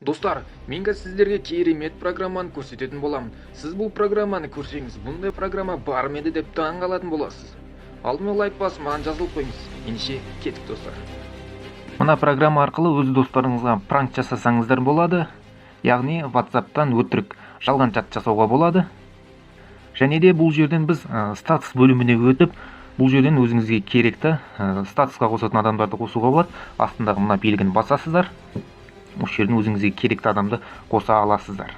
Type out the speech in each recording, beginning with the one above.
Достар, мен сіздерге керемет программаны көрсететін боламын. Сіз бұл программаны көрсеңіз, бұндай программа бар ма еді деп таң қалатын боласыз. Алдымен лайк басып, маған жазылып қойыңыз. Ендеше кеттік достар. Мына программа арқылы өз достарыңызға пранк жасасаңыздар болады. Яғни WhatsApp-тан өтірік жалған чат жасауға болады. Және де бұл жерден біз статус бөліміне өтіп, бұл жерден өзіңізге керекті статусқа қосатын адамдарды қосуға болады. Астындағы мына белгіні басасыздар. Осы жерден өзіңізге керекті адамды қоса аласыздар.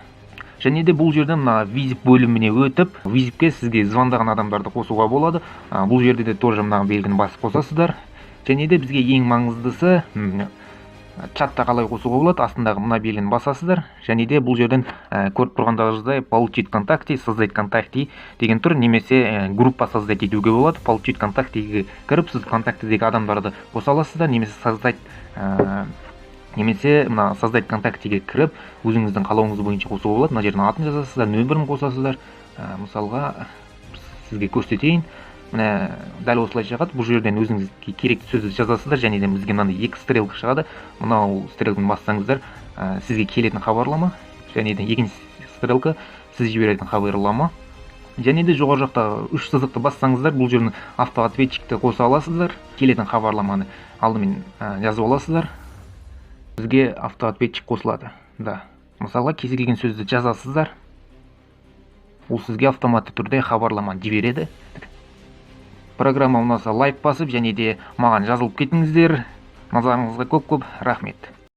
Және де бұл жерден мына визип бөліміне өтіп, визипке сізге звондаған адамдарды қосуға болады. Бұл жерде де тоже мына белгіні басып қосасыздар. Және де бізге ең маңыздысы чатта қалай қосуға болады. Астындағы мына белгіні басасыздар. Және де бұл жерден көріп тұрғандарыңыздай получить контакты, создать контакты деген тұр, немесе группа создать етуге болады. Получить контактіге кіріп, сіз контактідегі адамдарды қоса аласыздар, немесе мына создать контактіге кіріп, өзіңіздің қалауыңыз бойынша қосуға болады. Мына жерден атын жазасыздар, нөмірін қосасыздар. Мысалға сізге көрсетейін. Міне дәл осылай шығады. Бұл жерден өзіңізге керекті сөзді жазасыздар, және де бізге мынандай екі стрелка шығады. Мынау стрелканы бассаңыздар, сізге келетін хабарлама, және де екінші стрелка сіз жіберетін хабарлама. Және де жоғары жақта үш сызықты бассаңыздар, бұл жерден автоответчикті қоса аласыздар. Келетін хабарламаны алдымен жазып аласыздар. Бізге автоответчик қосылады. Мысалға кез келген сөзді жазасыздар. Ол сізге автоматты түрде хабарламаны жібереді. Программа ұнаса лайк басып, және де маған жазылып кетіңіздер. Назарыңызға көп рахмет.